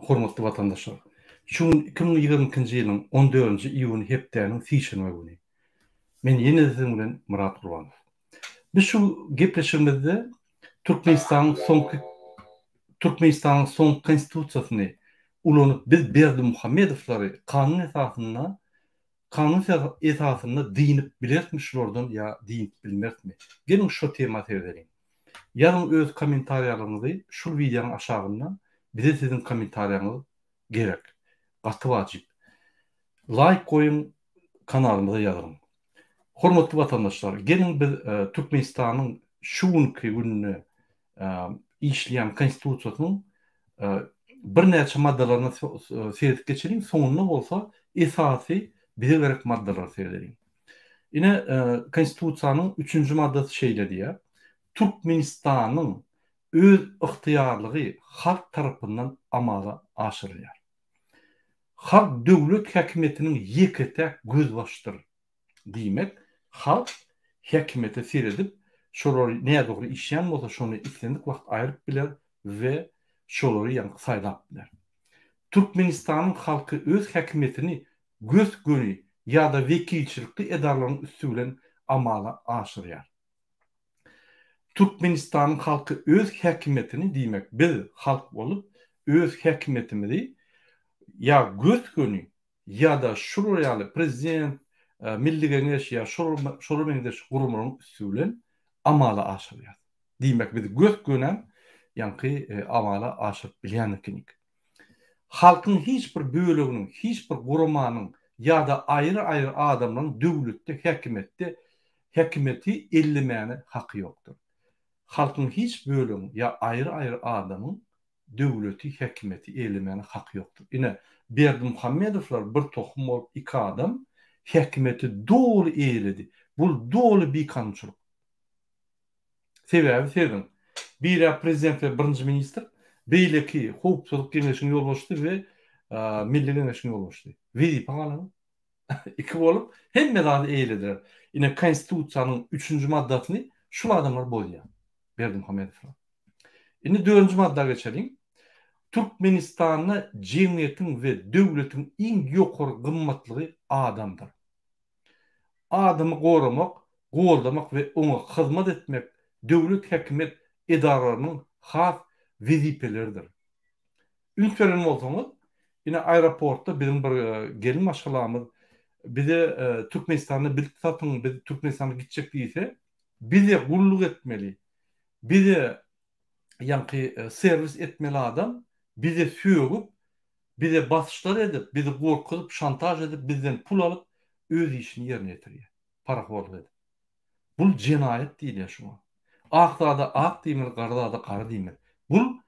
Hormatly vatandaşlar. Şu 2022-nji ýylyň 14-nji iýuny hepdäniň seçilme güni. Men ýene sizin bilen Murat Gurbanow. Biz şu gepleşigimizde Türkmenistanyň soňky konstitusiýasyny ulanyp biz Berdimuhamedowlary kanun esasyna diýinip bilertmişlerden ýa diýinip bilmertmi? Gelin şu tema terderin. Yarın öz kommentariýalaryňyzy şu videoň aşagynda bize sizin kommentariýaňyz gerek. Gaty wajyp. Like koyun, kanalymyza ýazyň. Hormatly vatandaşlar, gelin biz Türkmenistanyň şu gününi işleyen konstitusiýasynyň bir näçe maddalaryny seredip geçelim. Soňunda bolsa esasy bize gerek maddalar seredelim. Ine konstitusiýanyň 3-nji maddasy şeýle diýär. Türkmenistanyň öz ıhtiýarlygy halk tarapyndan amala aşyrylýar. Halk döwlet häkimetiniň ýeketek göz başydyr. Diýmek, halk häkimete seredip şolary näme dogry işleýän bolsa şonu islendik wagt aýryp biler we şolary ýa saýlap biler. Türkmenistanyň halky öz häkimetini göz göni ýa-da wekilçilikli edarlaryň üstünden amala aşyrýar. Türkmenistanyň halky öz häkimetini diýmek, biz halk bolup öz häkimetimizi ýa göz göni ýa-da şuraýaly prezident, milli geňeş ýa şolar meňdeş gurumlaryň üstünden amala aşyrýar. Diýmek, biz göz gönen ýa-ki amala aşyryp bilýändikinik. Halkyň hiç bir böleginiň, hiç bir gurumanyň ýa-da aýry-aýry adamlaryň döwletde, häkimeti ellemäne haky ýokdur. Halkyň hiç böleginiň ýa aýry-aýry adamyň döwleti, häkimeti ellemäne haky ýokdur. Ine Berdimuhamedowlar bir tohum bolup iki adam häkimeti dolu eýledi. Bu dolu bir kançylyk. Sebäbi sebäbi. Bir prezident we birinji ministr beýleki howpsuzlyk geňeşine ýol açdy we milli geňeşine ýol açdy. Wezip alany iki bolup hemme zady eýlediler. Ine konstitusiýanyň 3-nji maddasyny şu adamlar bozýar. Berdimuhamedowlar. Ine 4-nji maddaga geçelim. Türkmenistanyň jemgyýetiň we döwletiň iň ýokary gymmatlygy adamdyr. Adamy goramak, goldamak we ona hyzmat etmek döwlet häkimet edaralarynyň has wezipeleridir. Ünferin bolsaňyz, ine aeroportda bizim bir gelin maşgalamyz bize Türkmenistanyň bilip satyň, biz Türkmenistana gitjek diýse, bize gulluk etmeli. Bize ýa-ki servis etmeli adam bize söýüp, bize basyşlar edip, bizi gorkutup, şantaj edip, bizden pul alıp öz işini ýerine ýetirýär. Paraxorluk edip. Bu jenaýet diýilýär şoňa. Akda ak diýmeli, garda qara diýmeli. Bu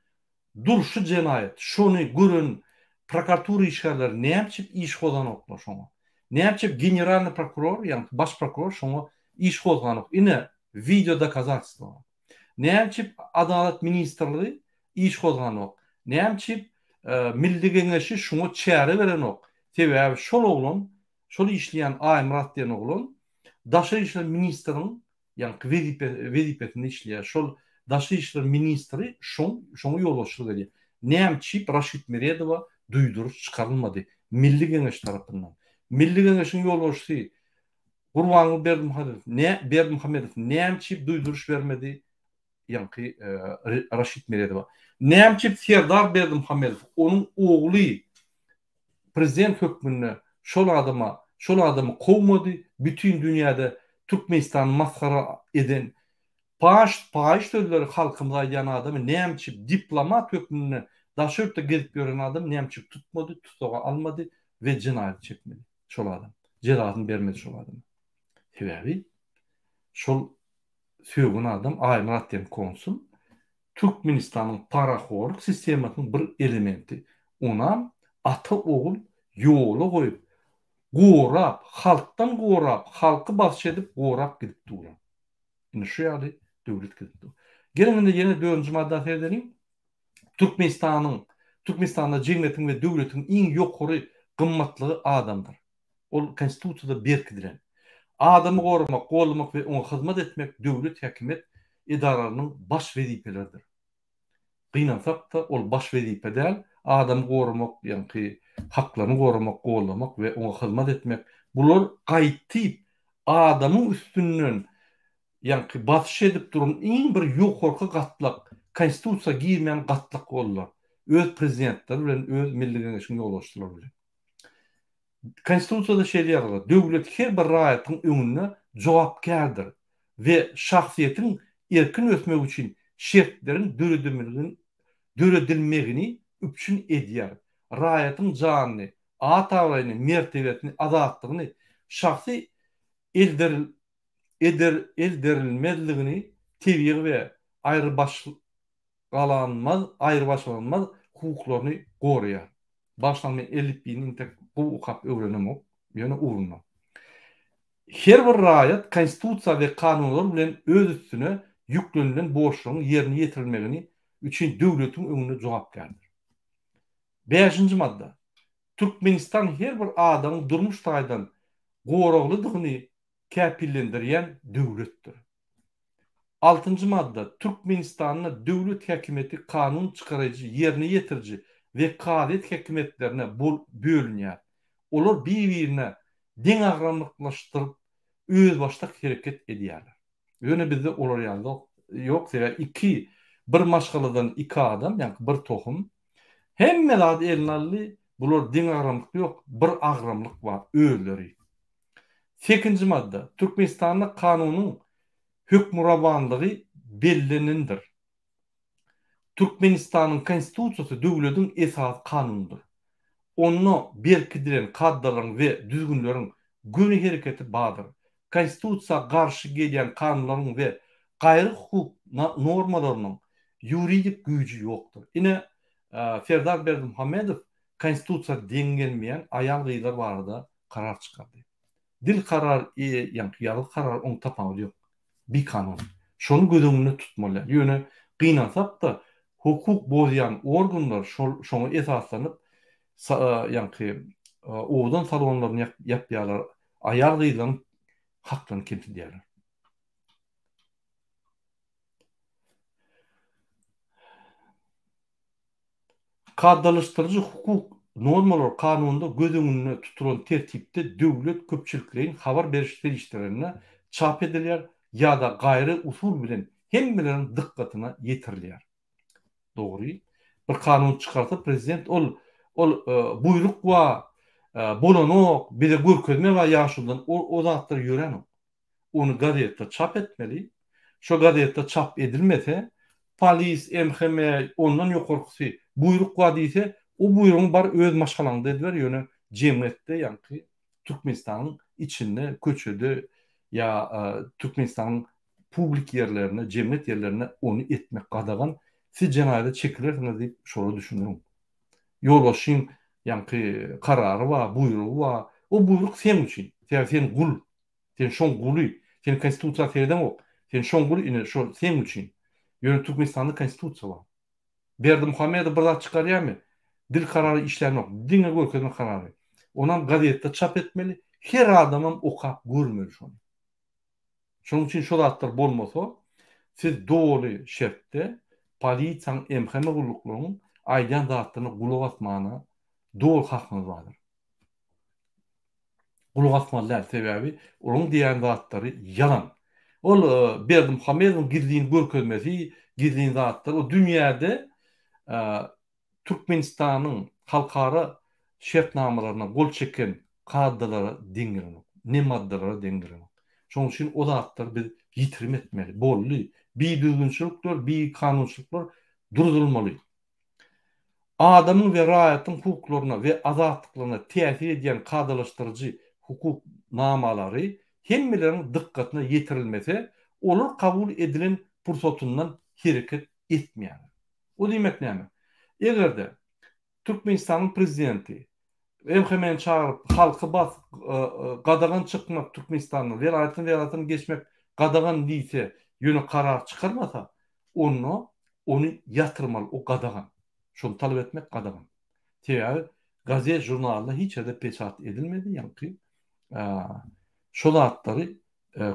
durşy jenaýet. Şonu görün prokuratura işgärleri näçip iş gozanoklar şoňa. Näçip generalny prokuror, ýa-ni baş prokuror şoňa iş gozanok. Ine video dokazatstwo. Näçip adalet ministrligi iş gozanok. Näçip milli geňeşi şoňa çäre berenok. Sebäbi şol oglan, şol işleýän Aýmurat diýen oglan Daşary işler ministriniň ýa-ni wezipetinde işleýär. Şol Daşary işler ministri şoňa ýol açylyk edýär. Näçip Raşit Meredowa duýduruş çykarylmady milli geňeş tarapyndan. Milli geňeşiň ýol açysy Gurbanow Berdimuhamedow näçip duýduruş bermedi ýa-ki Raşit Meredowa. Näçip Serdar Berdimuhamedow onuň ogly prezident hökmünde şol adamy kowmady, bütün dünýäde Türkmenistany maskara eden paýş sözleri halkymyza ýan adamy näçip diplomat hökmünde daşyrda gezip ýören adam näçip tutmady, tutaga almady we jenaýat çekmedi şol adam. Jelatyny bermedi şol adam. Sebäbi şol söýgün adam Aýmurat diýen konsul Türkmenistanyň paraxorluk sistemasynyň bir elementi. Ona ata ogul ýola goýup gorap, halktan gorap, halky baş edip gorap gidip duran. Ine şu ýaly döwlet gidip duran. Gelende ýene 4-nji madda edelim. Türkmenistanda jemgyýetiň we döwletiň iň ýokary gymmatlygy adamdyr. Ol konstitusiýada berkidilen. Adamy goramak, goldamak we ona hyzmat etmek döwlet häkimet edaralarynyň baş wezipeleridir. Gynansak da ol baş wezipe däl, adamy gorumak, ýani haklaryny gorumak, gollamak we ona hyzmat etmek. Bular gaýtyp adamyň üstünden ýani batyş edip duran iň bir ýokarky gatlak, konstitusiýa girmeýän gatlak bollar. Öz prezidentler bilen öz milli geňeşiň ýolbaşçylary bilen. Konstitusiýada şeýle ýazylýar. Döwlet her bir raýatyň öňünde jogapkärdir we şahsiýetiň erkin ösmek üçin şertlerin döredilmegini üçin edýär. Raýatyň janyny, ataýyny, mertebetini, azatlygyny, şahsy elderilmezligini tebiğ we aýrybaşlanmaz hukuklaryny goraýar. Başdan men 50.000 tek bu ukap öwrenemok, ýöne urunma. Her bir raýat konstitusiýa we kanunlar bilen öz üstüne yüklenilen borçlaryň ýerine ýetirilmegini üçin döwletiň öňünde jogapkärdir. 5-nji madda. Türkmenistan her bir adamyň durmuş taýdan goraglydygyny käpillendirýän döwletdir. 6-njy madda. Türkmenistanyň döwlet häkimeti kanun çykarajy, ýerine ýetiriji we kadet häkimetlerine bölünýär. Olar bir-birine deň agramlyklaşdyryp öz başlyk hereket edýärler. Ýöne bizde olar ýalda ýok, sebäp bir maşgaladan 2 adam, ýani bir tohum. Hemme zat elnally, bular deň agramlyk ýok, bir agramlyk bar, özleri. 8-nji madda. Türkmenistanyň kanunyň hökmürawanlygy bellenindir. Türkmenistanyň konstitusiýasy döwletiň esas kanunydyr. Onu berkidilen kaddalaryň we düzgünleriň göni hereketi bardyr. Konstitusiýa garşy gelýän kanunlaryň we gaýry hukuk normalarynyň ýuridik güýji ýokdur. Ine Serdar Berdimuhammedow konstitusiýa deň gelmeýän aýal gyýlar barada karar çykardy. Dil karar, ýani ýaly karar oň tapagy ýok. Bir kanun. Şonu gödüňünde tutmaly. Ýöne gynasap da hukuk bozyan organlar şonu esaslanyp ýani odan salonlaryny ýapýarlar, aýal gyýlaryň haklaryny kemsidýärler. Kaddalaşdyrıcı hukuk normalar kanunda gödüňünde tutulan tertipde döwlet köpçüliklerin habar berişlerine çap edilýär ýa-da gaýry usul bilen hemmeleriň dikkatyna ýetirilýär. Dogry. Bir kanun çykartyp prezident ol buyruk wa bolanok, bile görkezme we ýaşuldan o zatlar ýören. Onu gazetede çap etmeli. Şo gazetede çap edilmese polis, MHM ondan ýokarkysy buyruk wa diýse, o buyrugyň bar öz maşgalaňda edýär, ýöne jemgyýetde ýani Türkmenistanyň içinde, köçede ýa Türkmenistanyň publik ýerlerine, jemgyýet ýerlerine onu etmek gadagan siz janayda çekilersiňiz diýip şola düşündüm. Ýolbaşyň ýani karary wa, buyrugy wa, o buyruk sen üçin, sen gul, sen şoň guly, sen konstitusiýa serden ok, sen şoň guly, ine şo sen üçin. Ýöne Türkmenistanyň konstitusiýasy bar. Berdimuhammedow bir zat çykarýarmy? Dil karary işlenmek, diňe görkezme karary. Onam gazetede çap etmeli, her adamam okap görmeli şonu. Şonuň üçin şo zatlar bolmasa, siz dogry şertde polisiýaň, MHM gulluklaryň aýdan zatlaryny gulak atmagyna dogry hakyňyz bardyr. Gulak atmalar sebäbi olaryň diýen zatlary ýalan. Ol Berdimuhammedow gizliň görkezmesi, gizliň zatlar o dünýäde Türkmenistanyň halkara şertnamalaryna gol çeken kaddalara deňgirenok, ne maddalara deňgirenok. Şonuň üçin o zatlar biz ýitirim etmeli, bolly, bir düzgünçilikler, bir kanunçylyklar durdurulmaly. Adamyň we raýatyň hukuklaryna we azatlyklaryna täsir edýän kaddalaşdyrıcı hukuk namalary hemmeleriň dikkatyna ýetirilmese, olar kabul edilen pursatyndan hereket etmeýär. O diýmek näme? Egerde Türkmenistanyň prezidenti MHM'ni çağırıp halkı bas gadagan çykmak Türkmenistanyň welaýatyny geçmek gadagan diýse, ýöne karar çykarmasa, onu ýatyrmaly o gadagan. Şonu talep etmek gadagan. Teýär gazet jurnalyna hiç ede peçat edilmedi, ýani şo zatlary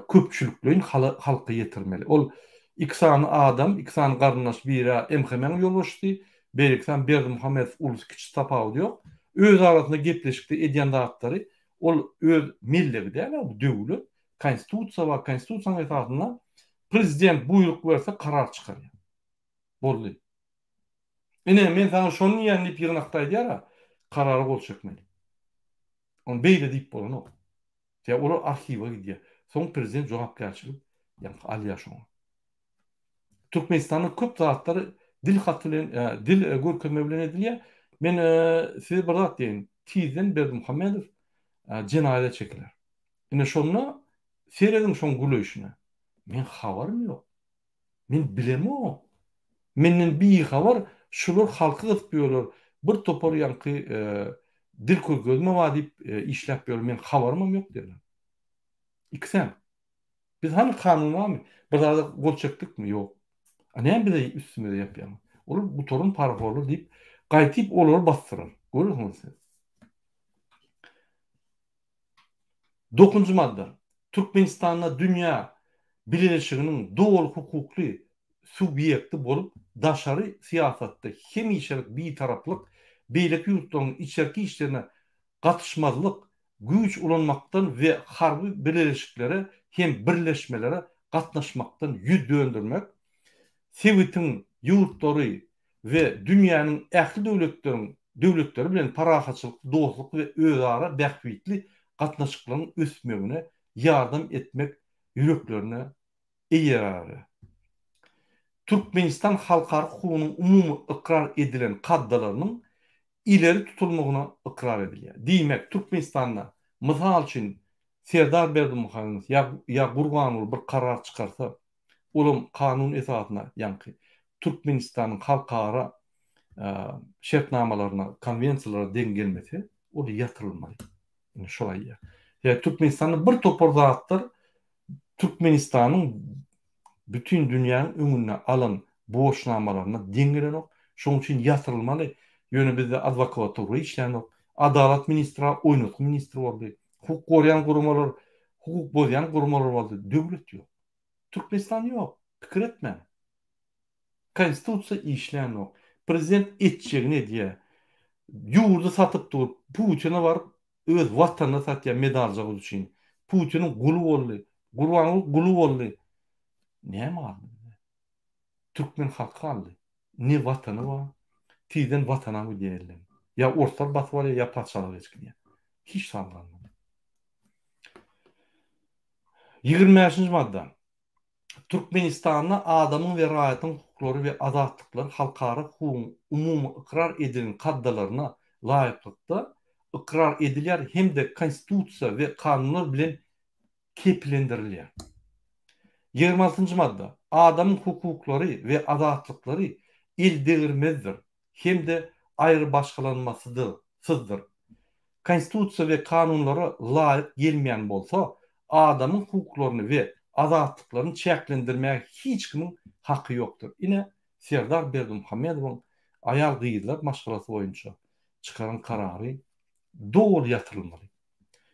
köpçüliklerin halka ýetirmeli. Ol iki sany adam, iki sany garyndaş biri MHM'ni ýolbaşdy, Beriksan Berdimuhamedov ulus kiçi tapağı diyor. Öz arasında gepleşikde edýän zatları ol öz milleti däl bu döwlet konstitusiýa we konstitusiýaň esasynda prezident buyruk berse karar çykarýar. Boldy. Men sana şonu ýanlyp ýygnakdaý diýär, karary gol çekmeli. Onu beýle diýip bolan o. Ya olar arxiwa gidýär. Soň prezident jogapkärçilik alýar şoňa. Türkmenistanyň köp zatları dil haty bilen dil görkemi bilen edilýär. Men size bir zat diýin. Tizen Berdimuhamedov jenayete çekiler. Ine şonda seredin şoň güleşine. Men habarym ýok. Men bilemi o. Menden bir habar şular halky gysdylar. Bir topar dil körgözme wa diýip işläp ber. Men habarym ýok diýerler. İkisem. Biz hani kanun var mı? Bir arada gol çektik mi? Yok. Annem bir de üstüme de yapıyor. Olur bu torun parafı olur deyip gaytip olur bastırır. Görüyor musunuz siz? 9. madde. Türkmenistan'da dünya birleşiginin doğal hukuklu subjekti bolup daşary siyasatda hemişelik bir taraplık beýleki ýurtlaryň içerki işlerine gatışmazlyk güýç ulanmaktan ve harby birleşiklere hem birleşmelere gatnaşmaktan ýüz döndürmek, Sowetiň ýurtlary ve dünýäniň ähli döwletleri bilen parahatçylyk, dostluk ve özara bähbitli gatnaşyklaryň ösmegine ýardam etmek ýüreklerine eýer. Türkmenistan halkary hukugynyň umumy ikrar edilen kaddalarynyň ileri tutulmagyna ikrar edilýär. Diýmek, Türkmenistanda mysal üçin Serdar Berdimuhamedov ýa Gurbanuly bir karar çykarsa, olam kanun esasyna, ýani Türkmenistanyň halkara şertnamalaryna, konwensiýalara deň gelmese, o ýatyrylmaly. Şolay ýa. Ya Türkmenistanyň bir topar zatlar Türkmenistanyň bütün dünýäniň öňüne alan boşnamalaryna deň gelenok. Şoň üçin ýatyrylmaly. Ýöne bizde adwokatura işlenok. Adalet ministri, oýnatma ministri boldy. Hukuk gorýan gurumlar, hukuk bozýan gurumlar boldy. Döwlet ýok. Türkmenistan ýok. Pikir etme. Konstitusiýa işlenok. Prezident etjegini diýär. Ýurdu satyp durup, Putina bar öz watanyna satýar medaljagy üçin. Putinin guly boldy. Gurbanuly guly boldy. Näme aldy? Türkmen halky aldy. Ne watany bar? Tizen watana mı diýerler? Ya ortar batwary ya paçalyk etkinýär. Hiç sanlanmady. 25-nji madda. Türkmenistanda adamyň we raýatyň hukuklary we azatlykları halkara hukugyň umumy ikrar edilen kaddalaryna laýyklykda ikrar edilýär hem de konstitusiýa we kanunlar bilen keplendirilýär. 26-njy madda. Adamyň hukuklary we azatlykları il degirmezdir. Hem de ayrı başkalanmasıdır. Konstitusiya ve kanunlara layık gelmeyen bolsa, adamın hukuklaryny ve azatlyklaryny çäklendirmäge hiç kimin hakkı yoktur. Ine Serdar Berdimuhamedowyň ayal gyýylar maşgalasy boýunça çykaran karary dogry ýatyrylmaly.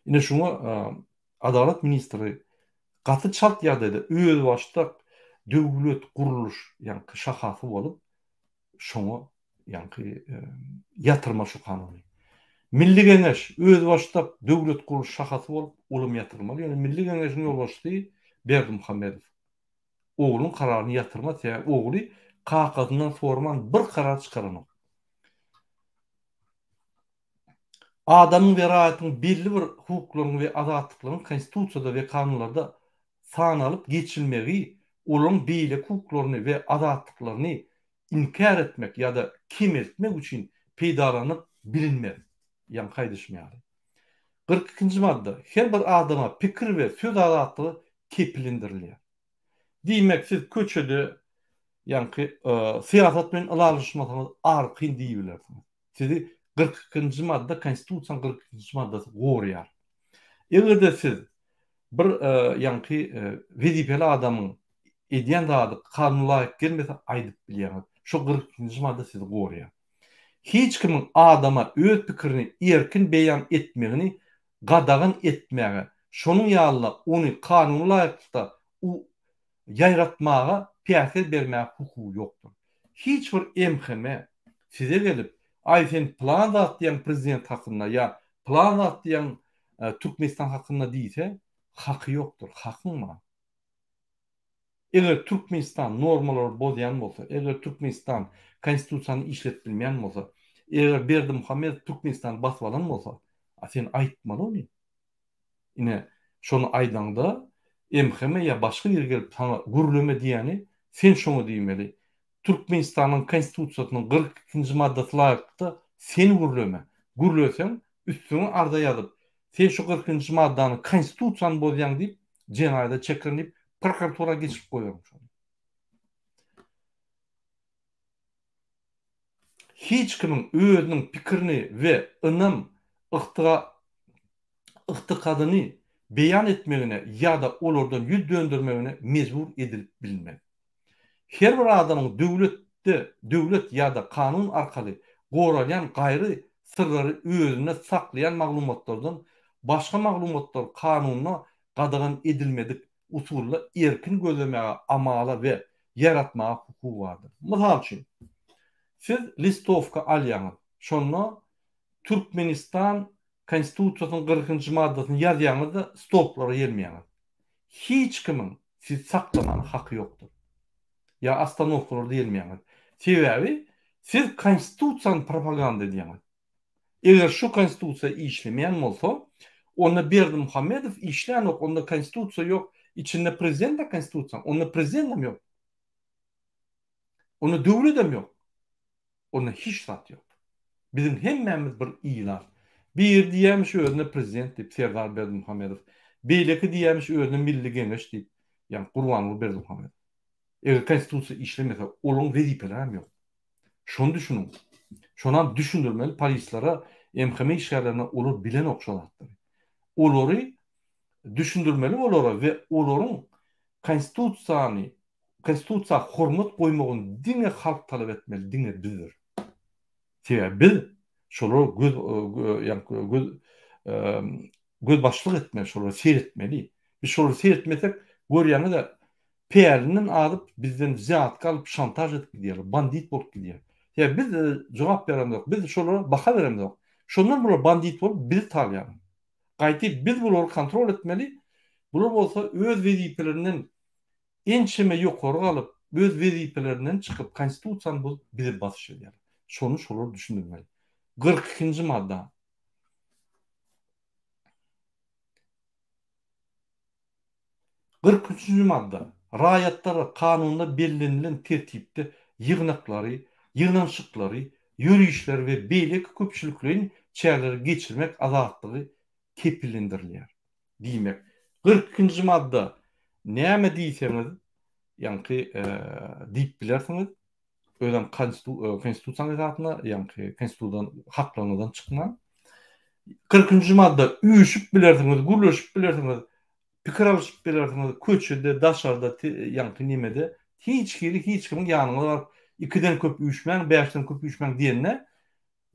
Ine şoňa adalet ministri gaty çalt ýagdaýda öz başda döwlet guruluş, ýani şahasy bolup şoňa yatırma şu kanunu. Milli Geňeş öz başda döwlet guruluş şahasy bolup ulum yatyrmaly. Ýani Milli Geňeşiň ýolbaşçysy Berdimuhamedov. Ogluň kararyny yatyrmasa, ogly kakadyndan forman bir karar çykaranok. Adamyň we raýatyň belli bir hukuklaryny we azatlyklaryny konstitusiýada we kanunlarda sanalyp geçilmegi, olaryň beýle hukuklaryny we azatlyklaryny inkar etmek ya da kemeltmek üçin peýdalanyp bilinmez. Ýani gaýdyşmaýar. 42-nji madda. Her bir adama pikir we söz azatlygy keplendirilýär. Diýmek, siz köçede ýani siýasat bilen alışmasaňyz arqyn diýilersiňiz. Sizi 42-nji madda konstitusiýanyň 42-nji maddasy gorýar. Egerde siz bir ýani wezipeli adamyň edýän zady kanuna laýyk gelmese aýdyp bilýär. Şu 42-nji madda sizi gorýar. Hiç kimin adama öz pikirini erkin beýan etmegini gadagyn etmäge, şonuň ýalyna ony kanuna laýykda ýaýratmaga piýasat bermäge hukugy ýokdur. Hiç bir emheme size gelip ay sen plan da atlayan prezident hakkında ya plan da atlayan Türkmenistan hakkında değilse hakkı yoktur. Hakkın mı? Eğer Türkmenistan normalar bozayan bolsa, eğer Türkmenistan konstitusiyanı işlet bilmeyen bolsa, eğer Berdi Muhammed Türkmenistan basıp alan bolsa, sen aytmalı onu. Yine şonu aydanda MHM ya başka bir gelip sana guruleme diýeni sen şonu diýmeli. Türkmenistan'ın konstitusiýasynyň 42-nji maddasy laýykda sen guruleme. Gurulösen üstüne arda ýazyp, sen şu 40-njy maddany konstitusiýany bozýan diýip jenayda çekirinip prokuratura geçip koyuyorum şu an. Hiç kimin özünün pikirini ve ınım ıhtıkadyny beyan etmegine ya da olardan yüz döndürmegine mecbur edilip bilinmeli. Her bir adamın döwlet ya da kanun arkaly goralyan gaýry sırları özüne saklayan maglumatlardan başka maglumatlar kanununa qadağan edilmedik usulla erkin gözlemeye amala ve yaratmaya hukuku vardır. Misal üçin siz listovka alýaňyz. Şonda Türkmenistan konstitusiýasynyň 40-njy maddasyny ýazýaňyzda stoplary gelmeýär. Hiç kimin siz saklanan hakkı yoktur. Ya astanovkalar gelmeýär. Sebebi siz konstitusiýany propaganda edýäňiz. Eger şu konstitusiýa işlemeýän bolsa, onda Berdi Muhammedow işleýän ok, onda konstitusiýa ýok, içinde prezident de konstitusiýa, onda prezident de ýok. Onda döwlet de ýok. Onda hiç zat ýok. Bizim hemmemiz bir iýlar. Bir diýämiş özüne prezident diýip Serdar Berdi Muhammedow. Beýleki diýämiş özüne milli geňeş diýip, ýani Gurbanuly Berdi Muhammedow. Eger konstitusiýa işlemese, olaň wezipeleri ýok. Şonu düşünün. Şonam düşündirmeli polislara, MHM işgärlerine olur bilen okşalatdyr. Olary düşündirmeli olara ve olaryň konstitusiýa hormat goýmagyny diňe halk talap etmeli, diňe bizdir. Sebebi biz şolara göz başlyk etmeli, şolara seyretmeli. Biz şolara seyretmesek, görýäňiz de PR'nin alıp bizden ziyaret alıp şantaj edip gidiyor. Bandit bolup gidiyor. Ya biz cevap veremiz yok. Biz şolara baka veremiz yok. Şondan bular bandit bolup bizi tanıyan. Gaýty biz buları kontrol etmeli. Bular bolsa öz wezipelerinden ençeme ýokary alıp öz wezipelerinden çıkıp konstitusiýany bozup bizi basyş edýär. Şonu şolar düşündirmeli. 42-nji madda. 43-nji madda. Raýatlara kanunda belirlenilen tertipde yığınşyklary, yürüyüşler we beýlek köpçüliklerin çägleri geçirmek azatlygy kepillendirilýär. Diýmek. 42-nji madda näme diýseňiz, ýani diýip bilersiňiz, özüm konstitusiýa ezatyna, ýani konstitusiýadan haklaryňdan çykman. 40-njy madda üýüşüp bilersiňiz, gurleşip bilersiňiz, pikir alyşyp bilersiňiz, köçede, daşarda, ýani nimede hiç kimin ýanyňda bar. 2'den köp üýüşmäň, 5'den köp üýüşmäň diýenne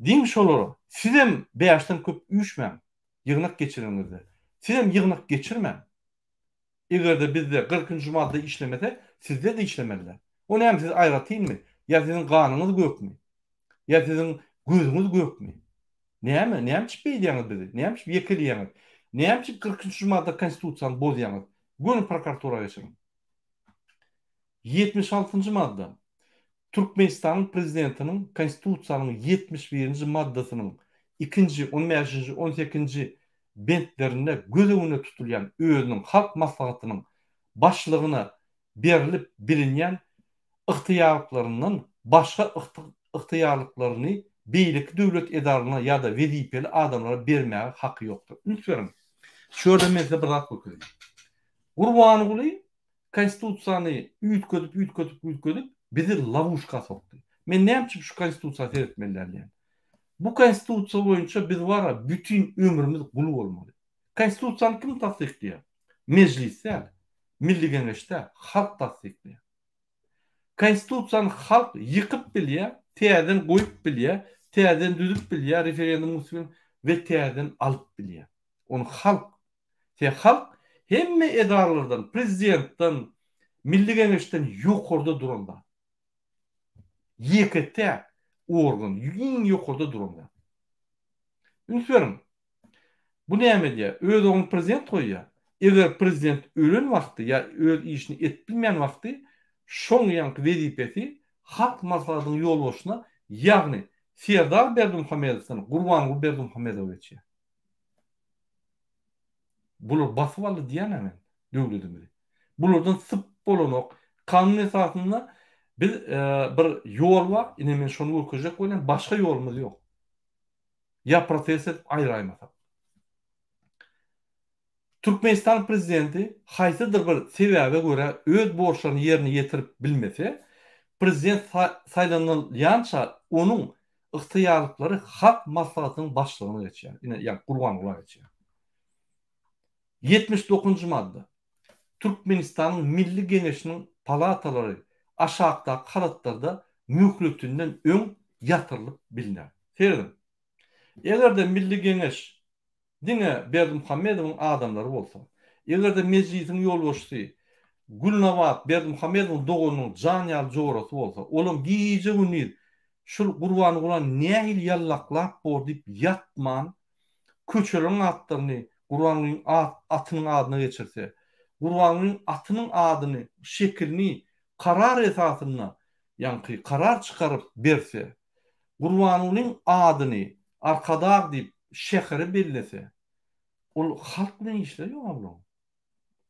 diňmiş olar. Sizem 5'den köp üýüşmäň, ýygnak geçiriňizde. Sizem ýygnak geçirmäň. Egerde bizde 40-njy madda işlemese, sizde de işlemeliler. Onu hem siz aýratýynmy? Ya sizin ganyňyz gökmi? Ya sizin gözüňiz gökmi? Näme çypýýanňyz bizi? Näme ýekilýänňiz? Näme 40-njy madda konstitusiýany bozýanňyz? Göni prokuratura geçirin. 76-njy madda. Türkmenistan'ın prezidentinin konstitusiyanın 71. maddasynyň 2-nji, 15-nji, 18-nji bentlerinde göz öňüne tutulýan özüniň halk maslahatynyň başlygyna berilip bilinýän ihtiýarlyklarynyň başga ihtiýarlyklaryny beýleki döwlet edarlaryna ýa-da wezipeli adamlara bermäge haky ýokdur. Lütfen. Şurada men size bir zat götüreyim. Gurbanuly konstitusiýany üýtködüp bizi lavuşka soktu. Men näme şu konstitusiýa seyretmeliler. Bu konstitusiýa boýunça biz wara bütün ömrümüz gulu bolmaly. Konstitusiýany kim tasdikleýär? Meclisde, Milli Geňeşde halk tasdikleýär. Konstitusiýany halk ýykyp bilýär, täzeden goýup bilýär, täzeden düzüp bilýär, referendum usuly we täzeden alyp bilýär. Onu halk hemme edarlardan, prezidentden, Milli Geňeşden ýokarda duranlar. Ýekete organ, ýyň ýokurda durumda. Ünsürim, bu näme diýär? Öz oňy prezident goýýar. Eger prezident ölen wagty ya öz işini et bilmeýän wagty şoň ýanky wezipesi halk maslahatynyň ýolbaşyna, ýagny Serdar Berdimuhammedowyň Gurban Berdimuhammedow geçýär. Bular basyp aldy diýenem döwletimizi. Bulardan syp bolanok kanun esasında biz bir ýol bar, ine men şonu öküjek bolan başga ýolumuz ýok. Ya protest edip aýraýmasak. Türkmenistan prezidenti haýsydyr bir sebäbe görä öz borçlaryny ýerine ýetirip bilmese, prezident saýlanylýança onuň ıhtiýarlyklary halk maslahatynyň başlygyna geçýär. Ýani Gurbanulla geçýär. 79-njy madda. Türkmenistanyň Milli Geňeşiniň palatalary aşagda karatlarda mühletünden öň ýatyrylyp bilinär. Serdim. Egerde Milli Geňeş diňe Berdimuhammedowyň adamlary bolsa, egerde meclisiň ýolbaşçysy Gulnawat Berdimuhammedowyň dogunyň Janyal jograsy bolsa, olam giýje günü şol Gurbanulla nähil ýallaklap bor diýip ýatman, köçelerin atlaryny Gurbanulyň atynyň adyna geçirse, Gurbanulyň atynyň adyny, şekilini karar esasyna, ýani karar çykaryp berse, Gurbanulyň adyny arkada diýip şäheri bellese, ol halk bilen işleýär ýa.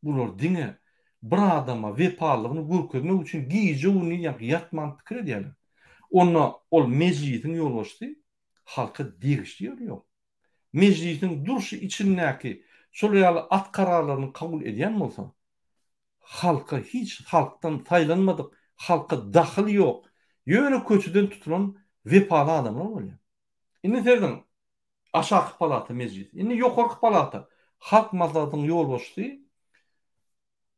Bular diňe bir adama wepalygyny görkezmek üçin giýje uny ýatman pikir edýärler. Onda ol meclisiň ýolbaşçysy halka degişdirýär ýok. Meclisiň duruşy içindäki şol ýaly at kararlaryny kabul edýän bolsa, halka hiç halktan saýlanmadyk, halka dahyl ýok. Ýöne köçüden tutulan wepaly adamlar bolýar. Indi serdim aşağı palata meclis. Indi ýokarky palata halk maslahatynyň ýolbaşçysy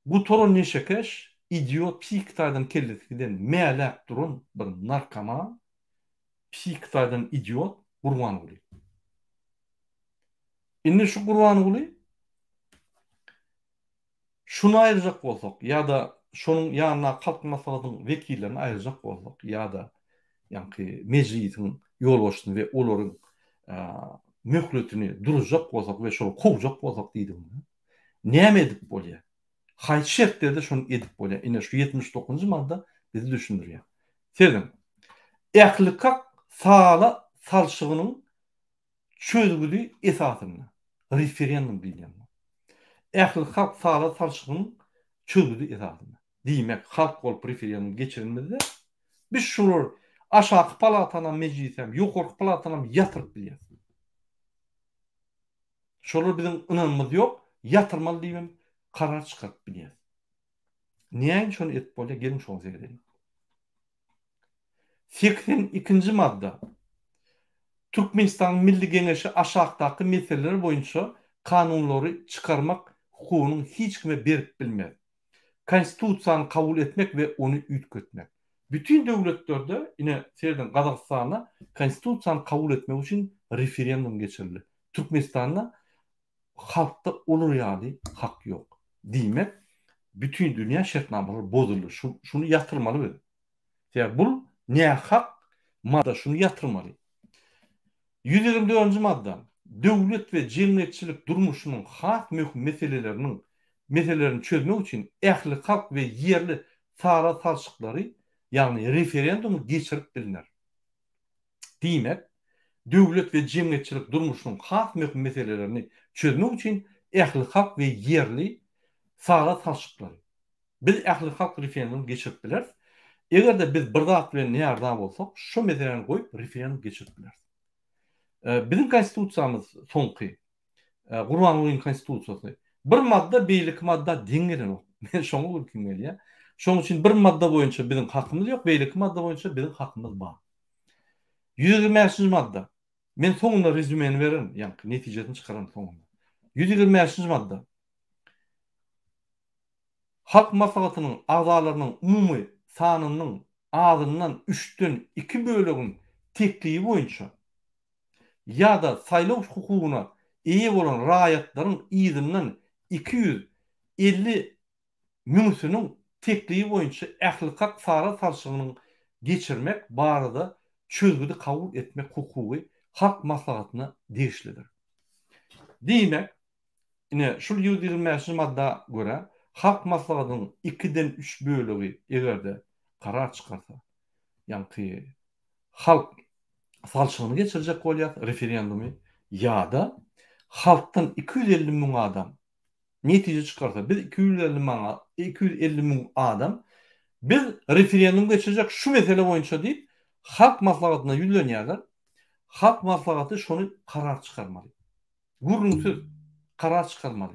bu toron neşekeş idiot psiktardan kelletgiden meýläp durun bir narkoman psiktardan idiot Gurbanulla. Indi şu Gurbanulla şunu aýyrjak bolsak ýa-da şonuň ýanyna halk maslahatynyň wekillerini aýyrjak bolsak ýa-da ýani meclisiň ýolbaşçysyny we olaryň möhletini durjak bolsak we şol kowjak bolsak diýdim. Näme edip bolýar? Haýsy şertlerde şonu edip bolýar? Ine şu 79-njy madda bizi düşündirýär. Selim, ähli hak sala salşygynyň çözgüli esasyna referendum diýilýär. Ähli hak sala salşygynyň çözgüli esasyna. Diýmek, halk bolup referendum geçirilmede biz şular aşağı palatana meclisem, ýokarky palatana ýatyryp bilýär. Şolar biziň ynanmamyz ýok, ýatyrmaly diýmem, karar çykaryp bilýär. Näme şonu etip bolýar? Gelin şoňa segedelim. 82-nji madda. Türkmenistan Milli Geňeşi aşagdaky meseleler boýunça kanunlary çykarmak hukugyny hiç kime berip bilmez. Konstitusiýany kabul etmek we onu üýtgetmek. Bütün döwletlerde ine serden Gazakstana konstitusiýany kabul etmek üçin referendum geçirildi. Türkmenistanda halkda olur ýaly hak ýok. Diýmek, bütün dünýä şertnamalar bozuldy. Şunu ýatyrmaly biz. Ýa bu ne hak? Madda şunu ýatyrmaly. 124-nji madda. Döwlet we jemgyýetçilik durmuşynyň hak möhüm meselelerini çözmek üçin ähli halk we ýerli sara salşyklary, ýagny referendumy geçirip bilinär. Diýmek, döwlet we jemgyýetçilik durmuşynyň hak möhüm meselelerini çözmek üçin ähli halk we ýerli sara salşyklary. Biz ähli halk referendum geçirip biler. Egerde biz bir zat bilen näme bolsak, şu meseleni goýup referendum geçirip biler. Bizim konstitusiýamyz soňky Gurbanulyň konstitusiýasy bir madda beýlik madda diňiren. Men şoňa gülküm gelýär. Şoň üçin bir madda boýunça bizim hakymyz ýok, beýlik madda boýunça bizim hakymyz bar. 125-nji madda. Men soňuna rezümeni bererim, ýani netijesini çykaram soňunda. 125-nji madda. Halk maslahatynyň agzalarynyň umumy sanynyň azyndan 3-den 2 bölegin tekliği boýunça ýa-da saýlaw hukugyna eýe bolan raýatlaryň ýygynyň 250 müňsüniň tekliği boýunça ähli hak sara salşygyny geçirmek barada çözgüdi kabul etmek hukuky halk maslahatyna degişlidir. Diýmek, ine şu 125-nji madda göre halk maslahatynyň 2-den 3 bölegi egerde karar çykarsa, ýani halk salçygyny geçirjek bolýar referendumy ýa-da halkdan 250 000 adam netije çykarsa, biz 250 000 adam biz referendum geçirecek şu mesele boýunça diýip halk maslahatyna ýüzlenýärler. Halk maslahaty şonu karar çykarmaly. Gurrunsyz karar çykarmaly.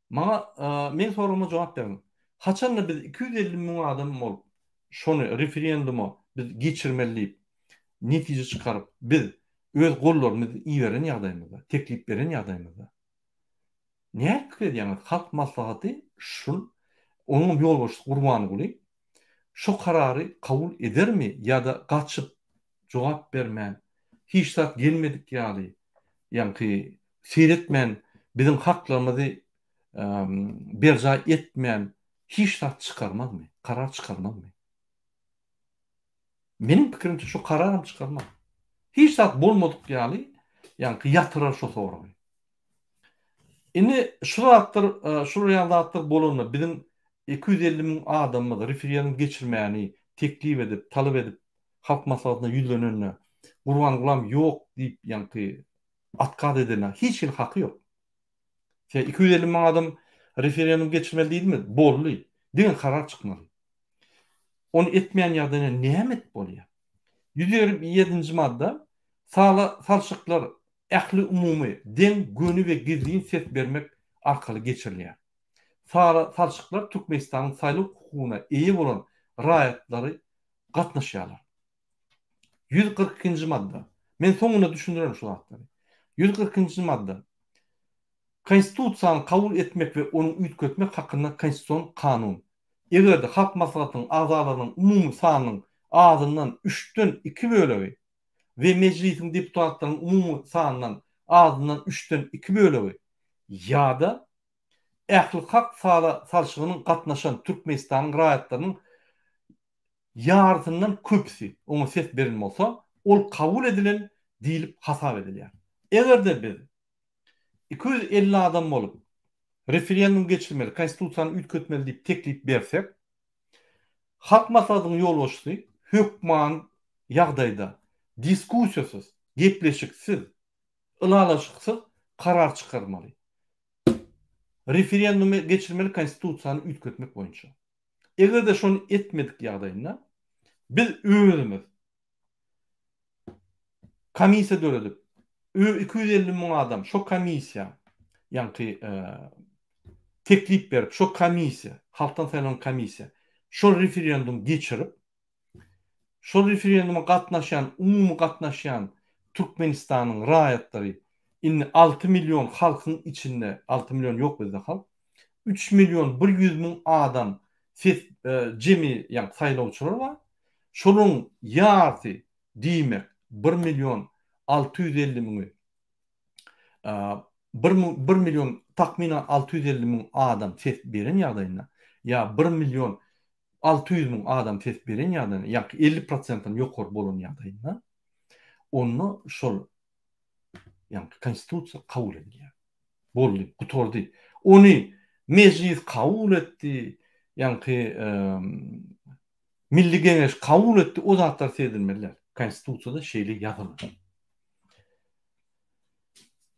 Maňa men soragyma jogap berin. Haçanda biz 250 000 adam bolup şonu referendumy biz geçirmeli netije çykaryp biz öz gollarymyzy iýeren ýagdaýymyzda, teklip beren ýagdaýymyzda. Näme ýani halk maslahaty şol onuň ýolbaşçy gurbany boly. Şu kararı kabul edermi ýa-da gaçyp jogap bermän, hiç zat gelmedik ýaly, ýani seyretmän, biziň haklarymyzy berja etmän hiç zat çykarmazmy? Karar çykarmazmy? Meniň pikirimçe şu kararym çykarmaz. Hiç zat bolmadyk ýaly, ýani ýatyrar şu soragy. Indi şu ýagdaýlar bolany biziň 250 000 adamyzy referendum geçirmäni teklip edip, talap edip halk maslahatyna ýüzlenene gurban gulam ýok diýip ýani atkaz edene hiç bir haky ýok. 250 000 adam referendum geçirmeli diýilmi? Bolly. Diňe karar çykmaly. Onu etmeýän ýagdaýda näme et bolýar? 127-nji madda salçyklar ähli umumy den gönü we gizliň ses bermek arkaly geçirilýär. Salçyklar Türkmenistanyň saýlaw hukugyna eýe bolan raýatlary gatnaşýarlar. 142-nji madda. Men soňuna düşündirem şu wagtlary. 142-nji madda. Konstitusiýany kabul etmek we onu üýtgetmek hakynda konstitusiýon kanun. Egerde halk maslahatynyň azalarynyň umumy sanynyň azyndan 3-den 2 bölegi we mejlisiň deputatlarynyň umumy sanynyň azyndan 3-den 2 bölegi ýa-da ähli hak salçygynyň gatnaşan Türkmenistanyň raýatlarynyň ýartyndan köpsi oňa ses berilme bolsa, ol kabul edilen diýilip hasap edilýär. Egerde biz 250 adam bolup referendum geçirmeli, konstitusiýany üýtgetmeli diýip teklip bersek, halk maslahatynyň ýolbaşçysy hökman ýagdaýda diskussiýasyz, gepleşiksiz, ılalaşyksız karar çykarmaly. Referendumy geçirmeli konstitusiýany üýtgetmek boýunça. Egerde şonu etmedik ýagdaýynda biz özümüz komissiýa döredip 250 000 adam şo komissiýa ýani teklip berip şo komissiýa, halkdan saýlanan komissiýa şo referendum geçirip şo referenduma gatnaşan, umumy gatnaşan Türkmenistanyň raýatlary 6 milyon halkyň içinde, 6 milyon ýok bizde halk, 3 milyon 100 000 adam jemi ýani saýlawçylar bar. Şonuň ýarty diýmek 1 milyon 650 000 1 milyon takminan 650 000 adam ses beren ýagdaýynda ýa 1 milyon 600 000 adam ses beren ýagdaýynda ýa 50%-dan ýokary bolan ýagdaýynda onu şol ýani konstitusiýa kabul edilýär. Boldy, gutordy. Onu mejlis kabul etdi. Ýani Milli Geňeş kabul etdi. O zatlar sedilmeliler. Konstitusiýada şeýle ýazylyr.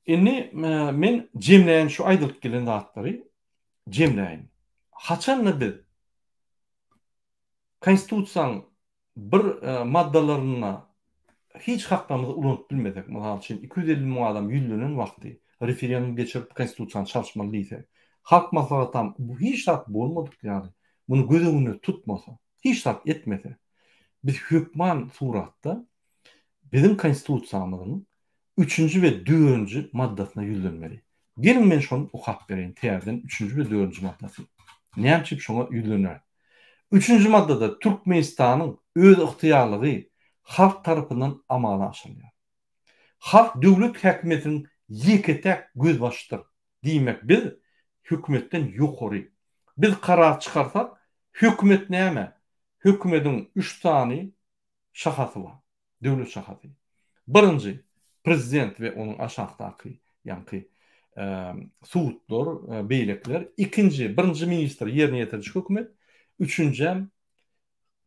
Indi men jemleýän şu aýdylyp gelen zatlary jemleýän. Haçan biz konstitusiýanyň bir maddalaryna hiç haklarymyzy ulanyp bilmedek, mesela 250 000 adam ýüzlenen wagty referendum geçirip konstitusiýany çalşmaly diýse, halk maslahatam bu hiç zat bolmadyk ýaly. Muny göz öňünde tutmasa, hiç zat etmese, biz hökman suratda biziň konstitusiýamyzyň 3-nji we 4-nji maddasyna ýüzlenmeli. Gelin men şonu okap bereyim täzeden 3-nji we 4-nji maddasy. Näçip şoňa ýüzlenýär? 3-nji maddada Türkmenistanyň öz yktyýarlygy halk tarapyndan amala aşyrylýar. Halk döwlet häkimetiniň ýeketek göz başydyr. Diýmek biz hökümetden ýokary. Biz karar çykarsak, hökümet näme? Hökümetiň 3 tany şahasy bar. döwlet şahaty. Birinji prezident ve onun aşağıdaky ýa-ni suwutlar, beýlekler. İkinji, birinji ministr ýerine ýetirjik hökümet. Üçüncü,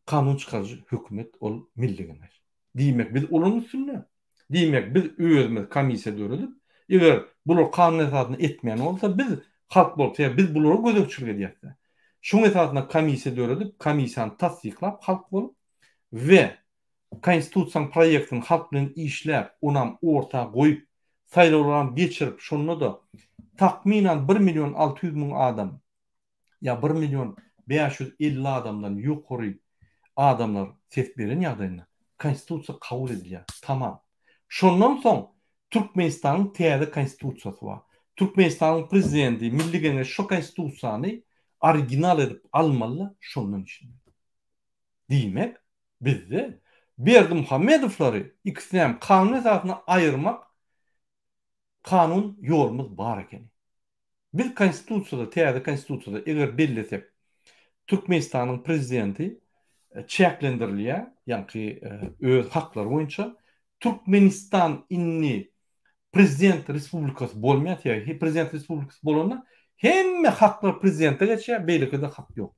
kanun çıkarıcı hükümet ol milli genel. Diýmek biz onun üstünde. Diýmek biz özümiz komissiýa döredip, eger bular kanun esasyny etmeýän bolsa biz halk bolup, biz bulara gözekçilik edýärdi. Şoň esasyna komissiýa döredip, komissiýany tasdiklap halk bolup we konstitusiýaň proýektini halk bilen işläp, onam orta goýup, saýlawlardan geçirip, şonda da takminan 1.600.000 adam ya 1.550.000 adamdan ýokary adamlar ses beren ýagdaýynda konstitusiýa kabul edilýär. Tamam. Şondan soň Türkmenistanyň täze konstitusiýasy bar. Türkmenistanyň prezidenti Milli Geňeş şo konstitusiýany original edip almaly, şondan için. Diýmek bizde Berdimuhamedowlary ikisinem kanun esasyny aýyrmak kanun ýolumuz bar eken. Biz konstitusiýada, täze konstitusiýada eger bellesek Türkmenistanyň prezidenti çeklendirilýär, ýa-ni öz haklary boýunça Türkmenistan inni prezident respublikasy bolmaýar, ýa prezident respublikasy bolanda hemme haklar prezidente geçýär, beýlekde hak ýok.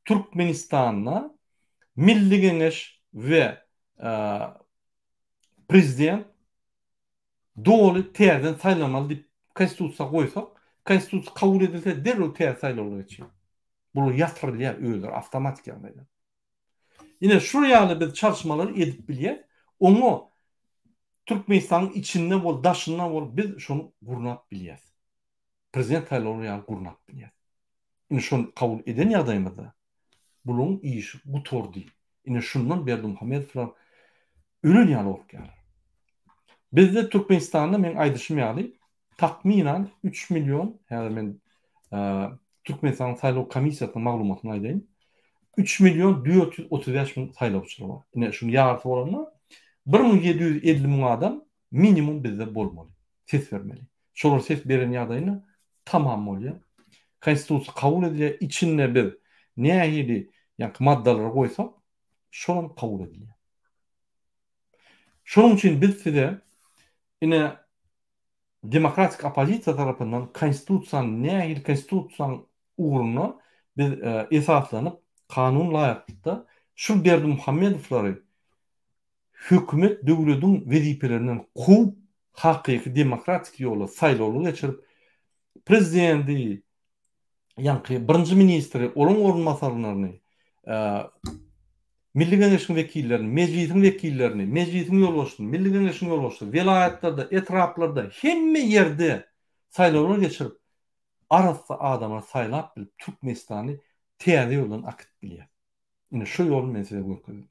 Türkmenistanda Milli Geňeş we prezident doly täzeden saýlanmaly diýip konstitusiýa goýsak, konstitusiýa kabul edilse derhol täze saýlawlar geçýär. Bu ýatyrylýar özler awtomatik ýagdaýda. Yine şu ýaly biz çalışmalar edip bilýär. Onu Türkmenistanyň içinde bol, daşynda bol, biz şonu gurnap bilýär. Prezident saýlawlary ýaly gurnap bilýär. Ine şonu kabul eden ýagdaýymyzda bulyň işi bu tordy. Ine şundan Berdimuhamedowlar ölün ýaly bolup gelýär. Bizde Türkmenistanda men aýdyşym ýaly takminan 3 milyon, häzir men Türkmenistan saýlaw komissiýasynyň maglumatyny aýdaýyn. 3.435.000 saýlawçylar bar. Ine şunu ýarty bolanma 1.750.000 adam minimum bizde bolmaly. Ses bermeli. Şolar ses beren ýagdaýyna tamam bolýar. Konstitusiýa kabul edilýär, içinde bir nähili ýa-ni maddalar goýsak, şolar kabul edilýär. Şonuň üçin biz size ine demokratik opozisiýa tarapyndan konstitusiýanyň nähili konstitusiýanyň uğruna biz esaslanyp kanun laýaklykda şu Berdimuhamedowlary hökümet döwletiň wezipelerinden kup hakyky demokratik ýola saýlawlar geçirip prezidenti ýa-ni birinji ministri, olaň orunmasarlaryny, Milli Geňeşiň wekillerini, mejlisiň wekillerini, mejlisiň ýolbaşçysyny, Milli Geňeşiň ýolbaşçysyny, vilayatlarda, etraplarda, hemme ýerde saýlawlar geçirip arasy adamlar saýlap bilip Türkmenistany täze ýoldan akyt bilýär. Ine şu ýol men size görkezdim.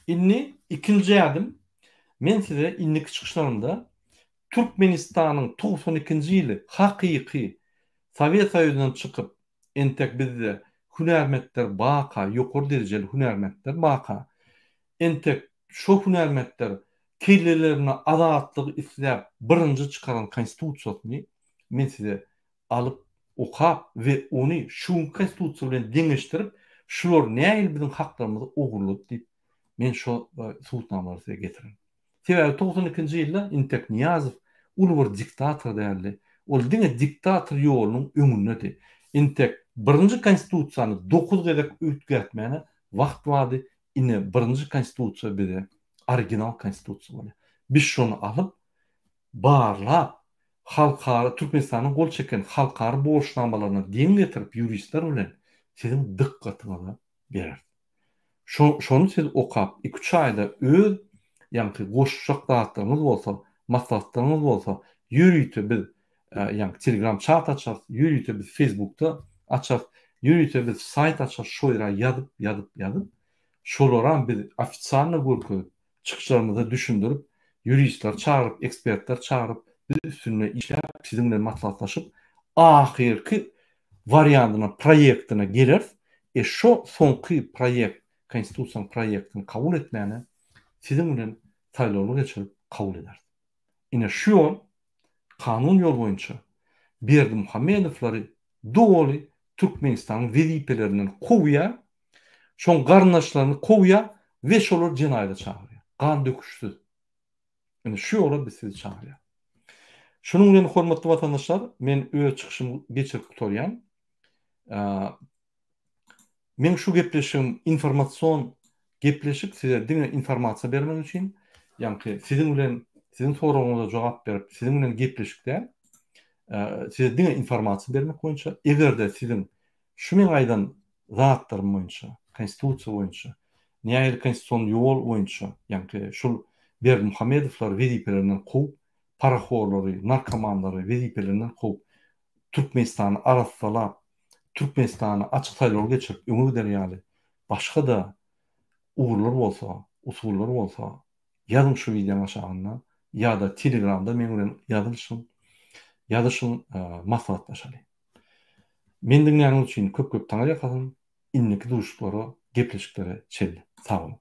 Inni ikinji ýadym men size inniki çykyşlarymda Türkmenistanyň 92-nji ýyly hakyky Sowet Soýuzynyň çykyp entek bizde hünärmetler baka, ýokary derejeli hünärmetler baka. Entek şu hünärmetler kellelerine azatlyk isläp birinji çykaran konstitusiýasyny men size alıp okap ve onu şu konstitusiýa bilen deňeşdirip şular näil bizim haklarymyzy ogurlap diýip men şu suwutnamary size getirin. Sebäbi 92-nji ýylda Intek Niýazow ulu bir diktator däldi. Ol diňe diktator ýolunyň öňünde. Intek birinji konstitusiýany 9 gedek ütgärtmäne wagt bardy. Ine birinji konstitusiýa bize original konstitusiýa bolýar. Biz şonu alıp barlap halkara Türkmenistanyň gol çeken halkara borçlanmalaryna deň getirip juristler bilen sizin dikkatyňyza berer. Şonu siz okap 2-3 aýda öz ýa-ni goşuşak dağıtlarınız bolsa, maslahatlarınız bolsa, ýürüýte biz ýa-ni Telegram chat açar, ýürüýte biz Facebook'ta açar, ýürüýte biz sayt açar, şo ýere ýazyp, şolaram biz ofitsialny görkezip, çykyşlarymyzy düşündirip, juristler çağırıp, ekspertler çağırıp, biz üstüne işläp, siziň bilen maslahatlaşyp, ahirki variantyna, proýektina geler. Şo soňky proýekt, konstitusiýaň proýektini kabul etmäni siziň bilen saýlawlar geçirip kabul eder. Ine şu ýol kanun ýol boýunça Berdimuhamedowlary doly Türkmenistanyň wezipelerinden kowýar, şoň garnaşlaryny kowýar we şolar jenaýda çağırýar. kan döküşdi. Yani şu ýola biz sizi çağırýar. Şunun bilen hormatly watandaşlar, men öz çykyşymy geçirip tutarýan. Men şu gepleşim informasyon gepleşip size diňe informasiýa bermek üçin, ýa-ni sizin bilen sizin soragyňyza jogap berip, sizin bilen gepleşikde size diňe informasiýa bermek boýunça, egerde sizin şu men aýdan zatlarym boýunça, konstitusiýa boýunça, nähili konstitusiýon ýol boýunça, ýa-ni şol Berdimuhamedowlar wezipelerinden gowy, paraxorlary, narkomanlary wezipelerinden gowy Türkmenistany arassalap, Türkmenistany açyk saýlaw geçirip öňe giderýärli. Başga da uğurlar bolsa, usullar bolsa, ýazın şu videoň aşagyna ýa-da Telegramda men bilen ýazyşyň maslahatlaşaly. Men diňläriniz üçin köp-köp taňa ýakazyn. Inniki duşuklara, gepleşiklere çelli. Sağ olun.